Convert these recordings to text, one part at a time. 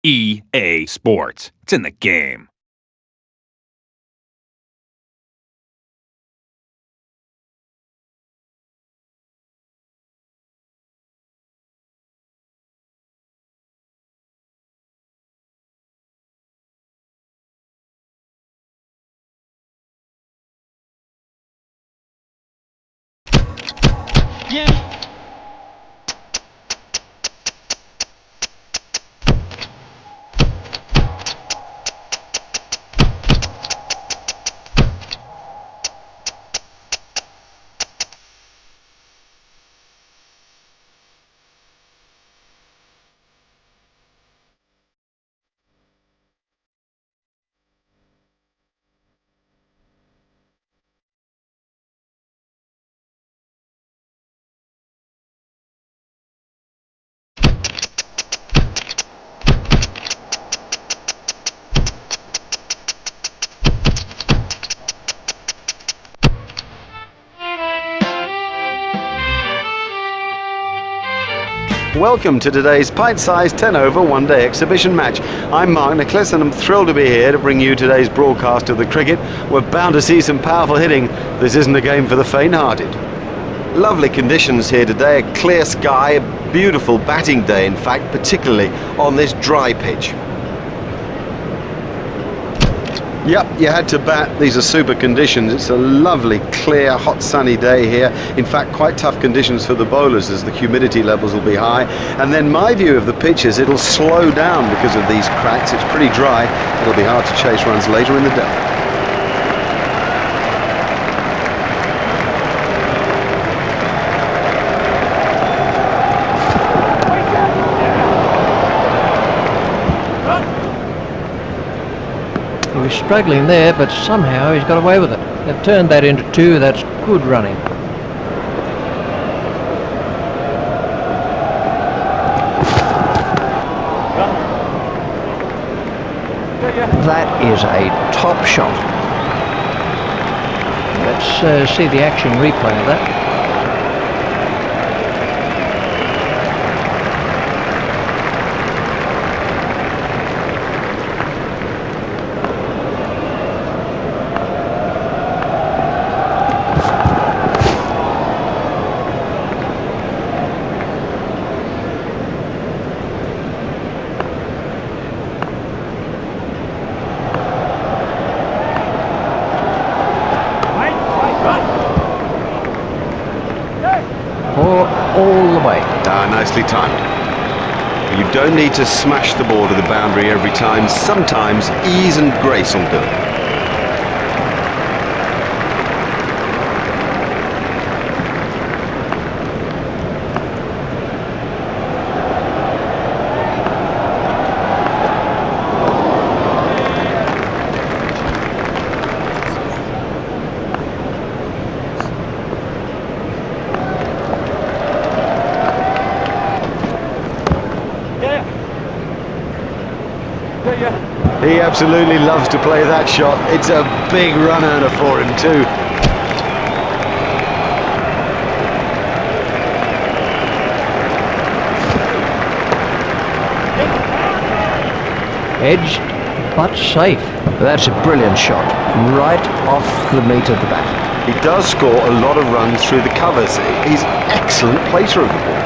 EA Sports. It's in the game. Yeah. Welcome to today's pint-sized 10-over one-day exhibition match. I'm Mark Nicholas and I'm thrilled to be here to bring you today's broadcast of the cricket. We're bound to see some powerful hitting. This isn't a game for the faint-hearted. Lovely conditions here today, a clear sky, a beautiful batting day in fact, particularly on this dry pitch. Yep, you had to bat. These are super conditions. It's a lovely, clear, hot, sunny day here. In fact, quite tough conditions for the bowlers as the humidity levels will be high. And then my view of the pitch is it'll slow down because of these cracks. It's pretty dry. It'll be hard to chase runs later in the day. He was struggling there, but somehow he's got away with it. They've turned that into two. That's good running. That is a top shot. Let's see the action replay of that. All the way. Nicely timed. You don't need to smash the ball to the boundary every time. Sometimes ease and grace will do it. He absolutely loves to play that shot. It's a big run earner for him too. Edged, but safe. That's a brilliant shot. Right off the meat of the bat. He does score a lot of runs through the covers. He's an excellent placer of the ball.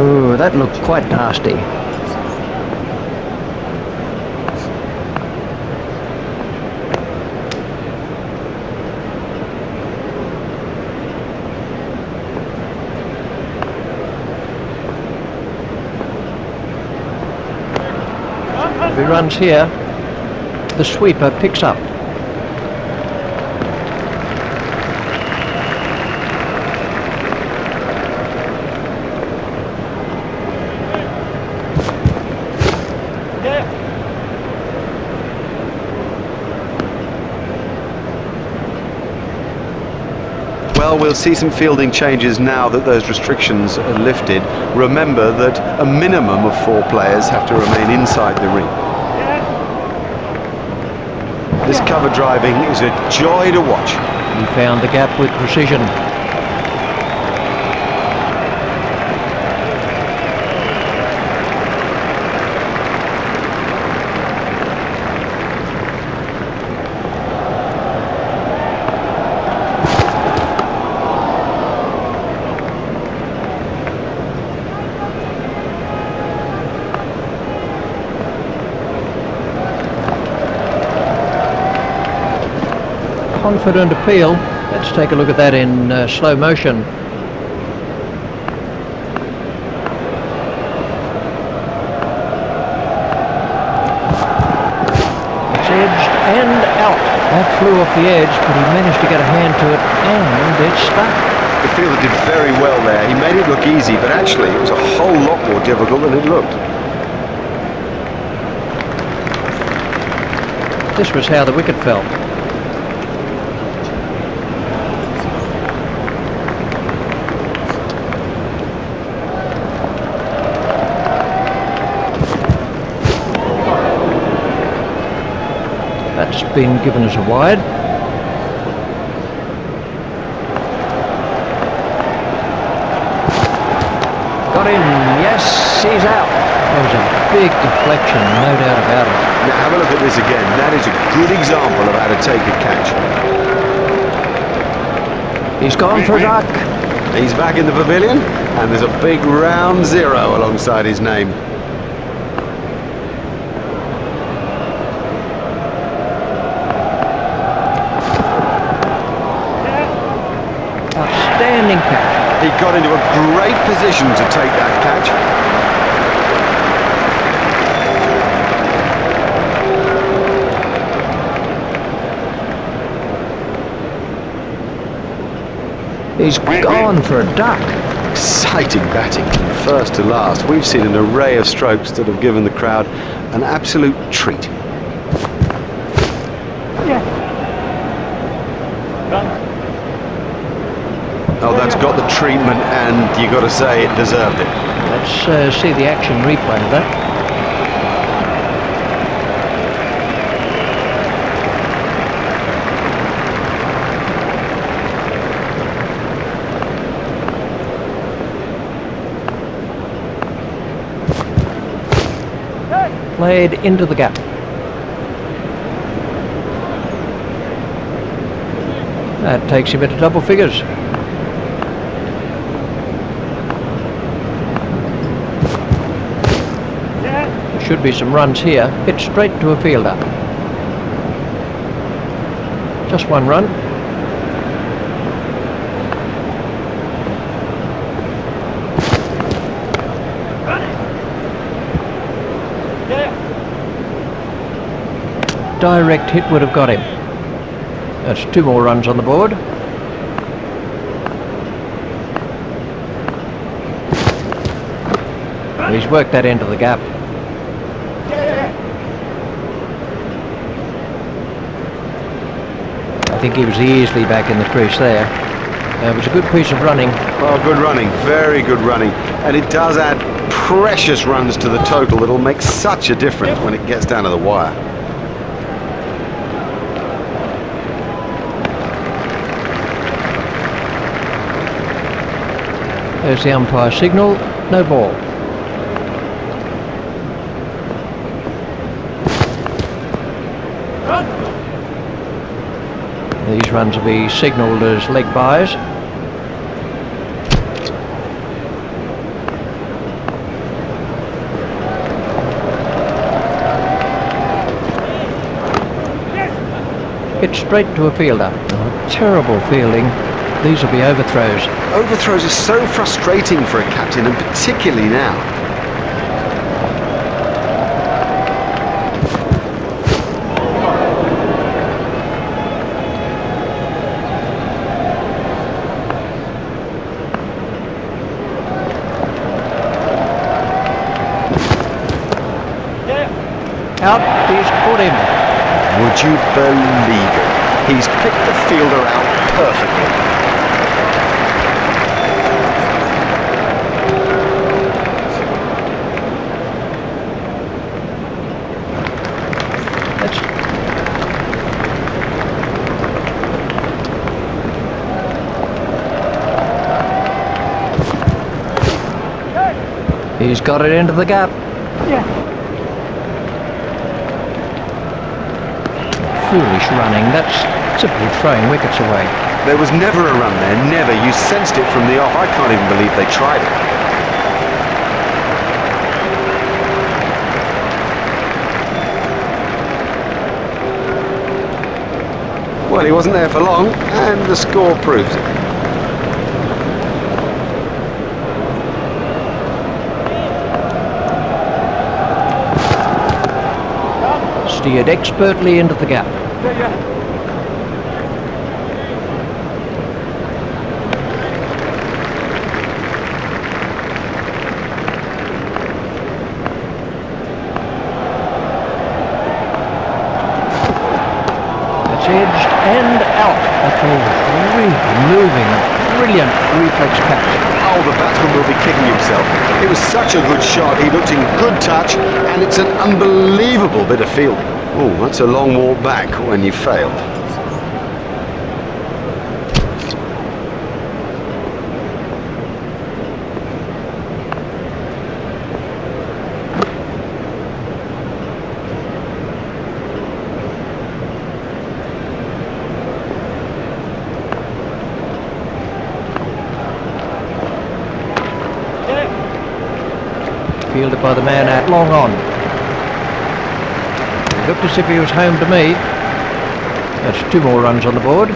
Ooh, that looked quite nasty. If he runs here, the sweeper picks up. Well, we'll see some fielding changes now that those restrictions are lifted. Remember that a minimum of 4 players have to remain inside the ring. This cover driving is a joy to watch. He found the gap with precision. Confident appeal. Let's take a look at that in slow motion. It's edged and out. That flew off the edge, but he managed to get a hand to it, and it stuck. The fielder did very well there. He made it look easy, but actually it was a whole lot more difficult than it looked. This was how the wicket fell. That's been given as a wide. Got him, yes, he's out. That was a big deflection, no doubt about it. Now have a look at this again. That is a good example of how to take a catch. He's gone for a duck. He's back in the pavilion, and there's a big round 0 alongside his name. Outstanding catch. He got into a great position to take that catch. He's gone for a duck. Exciting batting from first to last. We've seen an array of strokes that have given the crowd an absolute treat. Oh, that's got the treatment, and you got to say it deserved it. Let's see the action replay of that. Played into the gap. That takes him into double figures. Should be some runs here. Hit straight to a fielder. Just one run. Direct hit would have got him. That's 2 more runs on the board. He's worked that into the gap. I think he was easily back in the crease there. It was a good piece of running. Oh, good running, very good running. And it does add precious runs to the total that'll make such a difference when it gets down to the wire. There's the umpire signal, no ball. These runs will be signalled as leg byes. Hit straight to a fielder. Oh, terrible fielding. These will be overthrows. Overthrows are so frustrating for a captain, and particularly now. Out, he's caught him. Would you believe it? He's picked the fielder out perfectly. He's got it into the gap. Foolish running. That's simply throwing wickets away. There was never a run there, never. You sensed it from the off. I can't even believe they tried it. Well, he wasn't there for long, and the score proves it. Steered expertly into the gap. That's edged and out. That ball was really moving. A brilliant reflex catch. Oh, the batsman will be kicking himself. It was such a good shot. He looked in good touch, and it's an unbelievable bit of fielding. Oh, that's a long walk back when you failed. Fielded by the man out long on. It looked as if he was home to me. That's 2 more runs on the board.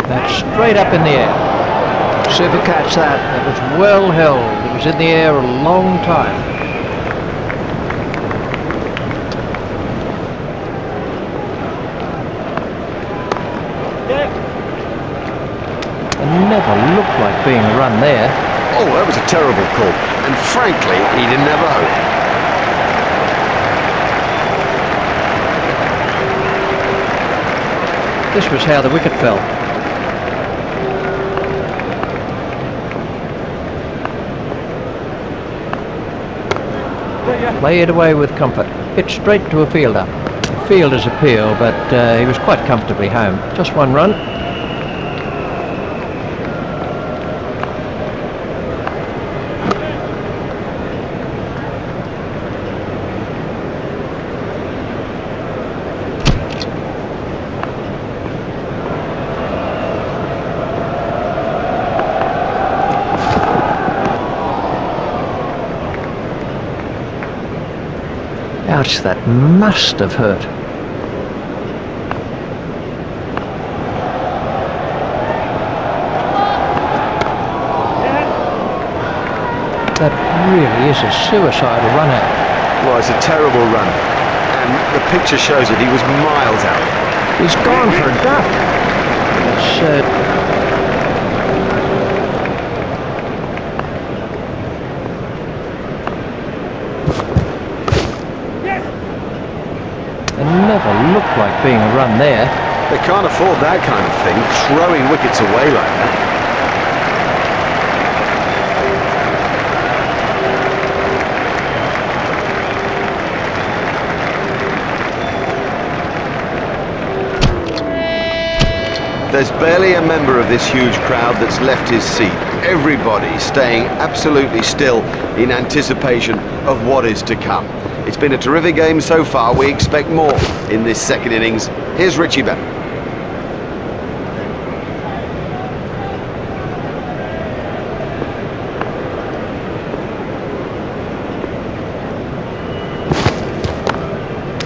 That's straight up in the air. Super catch that. That was well held. It was in the air a long time. It never looked like being a run there. Oh, that was a terrible call. And frankly, he didn't have a hope. This was how the wicket fell. Play it away with comfort. Hit straight to a fielder. Fielder's appeal, but he was quite comfortably home. Just 1 run. Ouch, that must have hurt. That really is a suicidal run out. Well, it's a terrible run. And the picture shows it. He was miles out. He's gone for a duck. It's It never looked like being a run there. They can't afford that kind of thing, throwing wickets away like that. There's barely a member of this huge crowd that's left his seat. Everybody staying absolutely still in anticipation of what is to come. It's been a terrific game so far. We expect more in this second innings. Here's Richie Bell.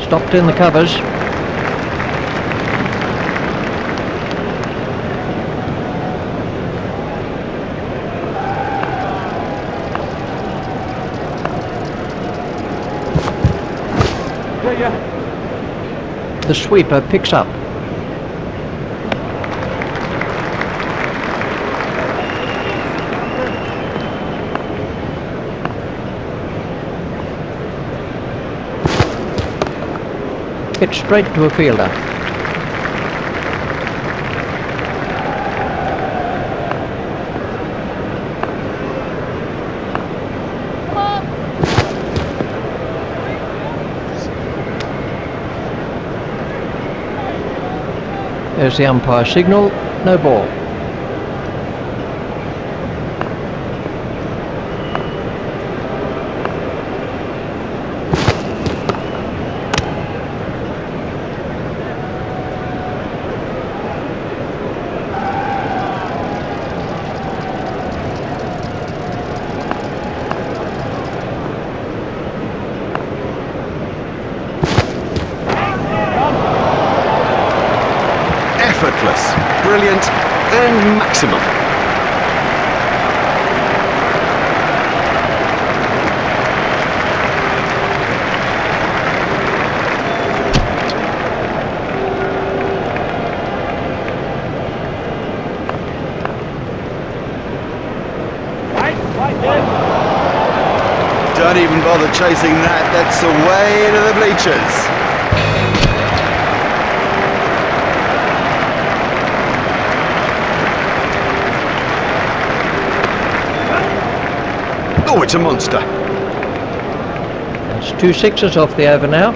Stopped in the covers. The sweeper picks up. Hit straight to a fielder. There's the umpire signal, no ball. effortless, brilliant and maximum. Don't even bother chasing that, that's away into the bleachers. Oh, it's a monster. That's 2 sixes off the over now.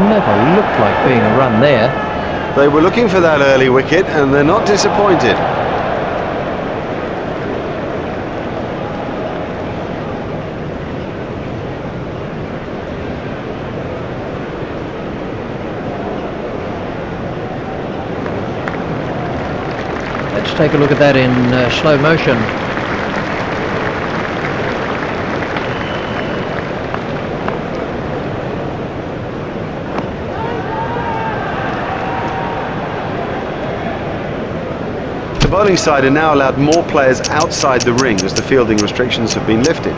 Never looked like being a run there. They were looking for that early wicket and they're not disappointed. Let's take a look at that in slow motion. The bowling side are now allowed more players outside the ring as the fielding restrictions have been lifted.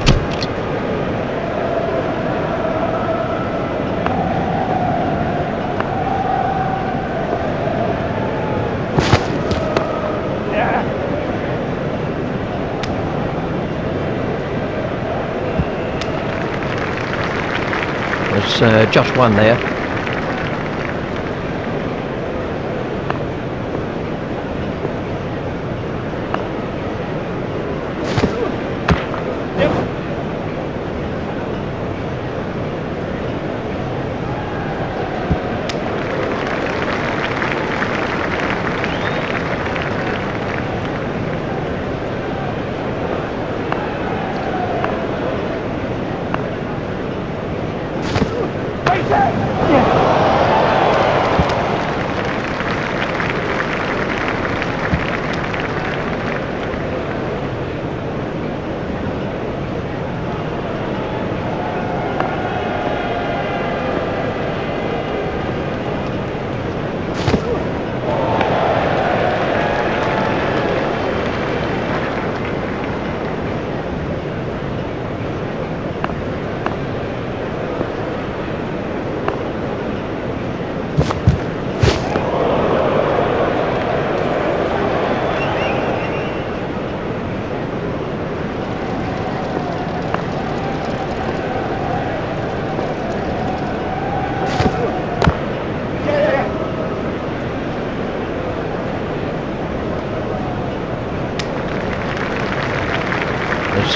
There's just one there.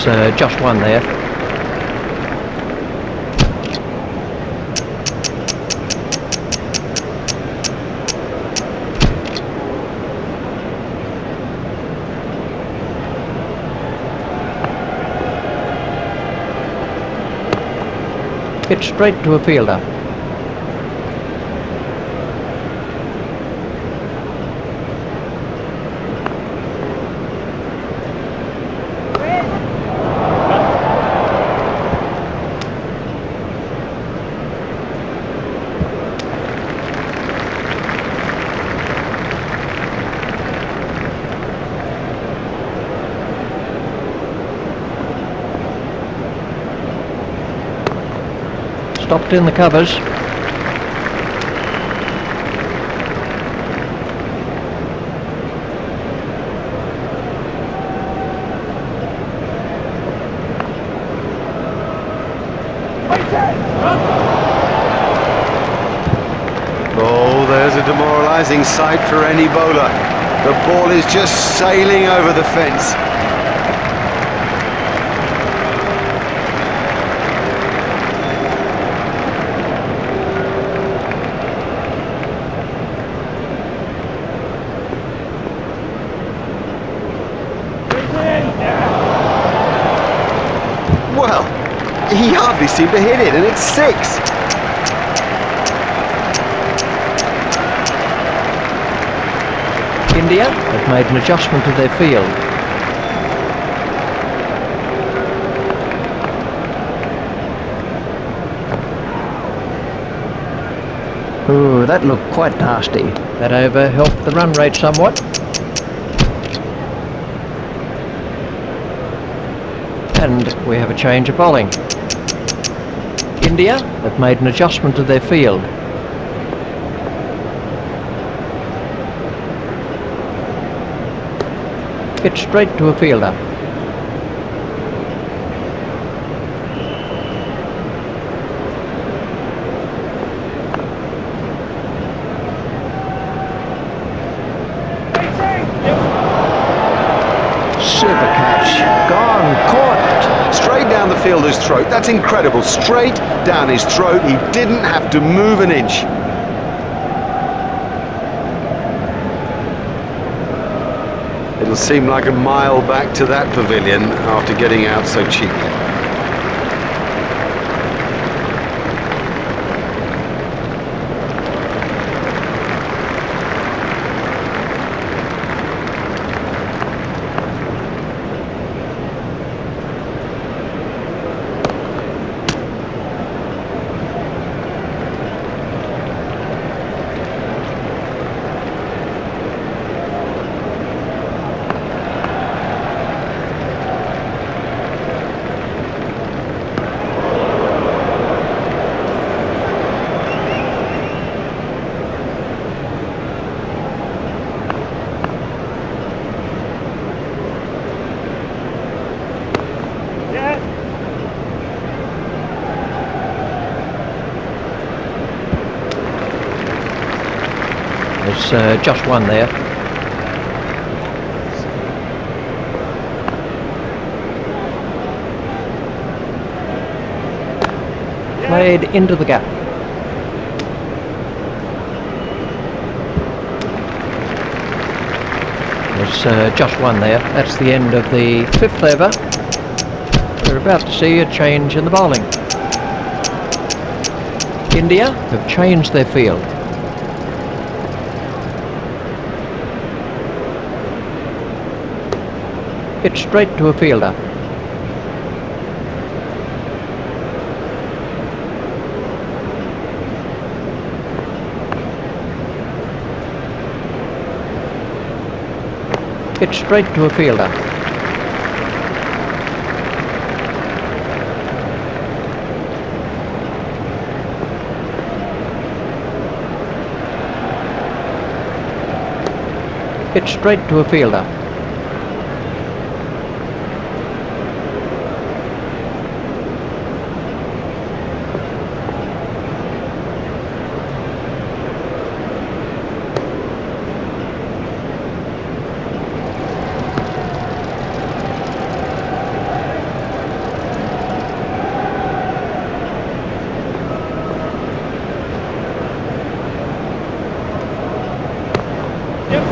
There's just one there. Hit straight to a fielder. Stopped in the covers. Oh, there's a demoralising sight for any bowler. The ball is just sailing over the fence. he hardly seemed to hit it, and it's 6. India have made an adjustment to their field. Ooh, that looked quite nasty. That over helped the run rate somewhat. And we have a change of bowling. India have made an adjustment to their field. Hit straight to a fielder. Super catch. Gone. Caught. Straight down the fielder's throat. That's incredible. Straight down his throat. He didn't have to move an inch. It'll seem like a mile back to that pavilion after getting out so cheaply. There's just one there. Played into the gap. There's just one there. That's the end of the 5th over. We're about to see a change in the bowling. India have changed their field. Hit straight to a fielder. Hit straight to a fielder. Hit straight to a fielder.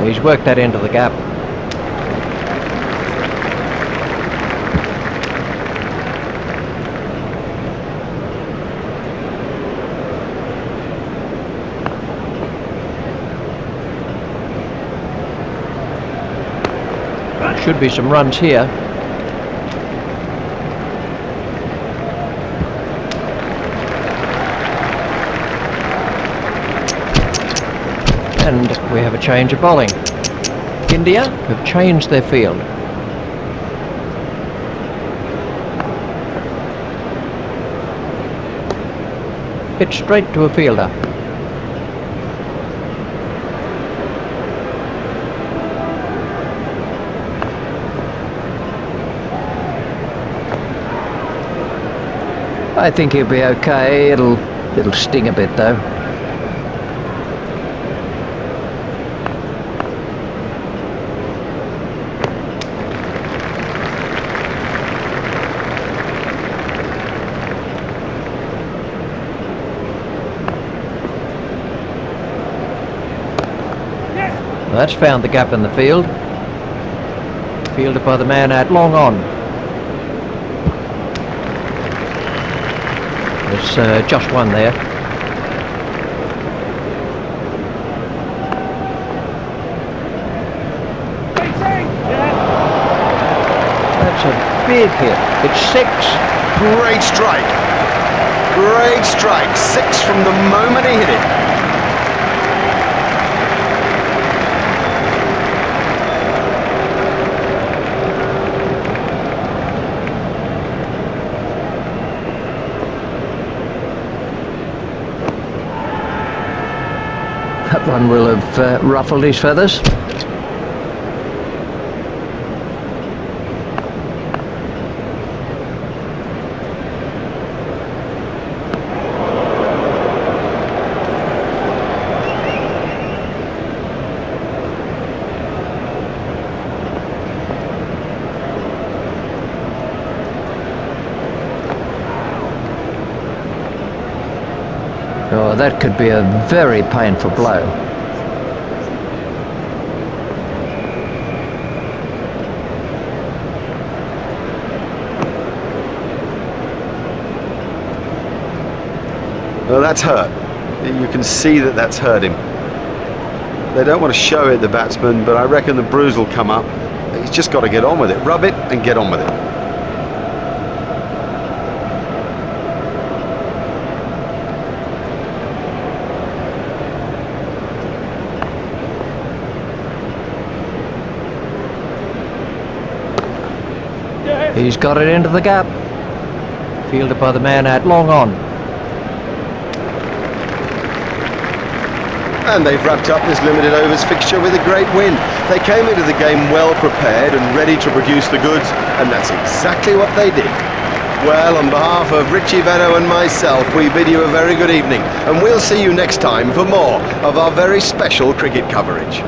He's worked that into the gap. Should be some runs here. And we have a change of bowling. India have changed their field. Hit straight to a fielder. I think he'll be okay. It'll sting a bit though. Well, that's found the gap in the field. Fielded by the man at long on. There's just one there. That's a big hit. It's 6. Great strike. Great strike. 6 from the moment he hit it. That one will have ruffled his feathers. Oh, that could be a very painful blow. Well, that's hurt. You can see that that's hurt him. They don't want to show it, the batsman, but I reckon the bruise will come up. He's just got to get on with it. Rub it and get on with it. He's got it into the gap. Fielded by the man out long on. And they've wrapped up this limited overs fixture with a great win. They came into the game well prepared and ready to produce the goods, and that's exactly what they did. Well, on behalf of Richie Venno and myself, we bid you a very good evening, and we'll see you next time for more of our very special cricket coverage.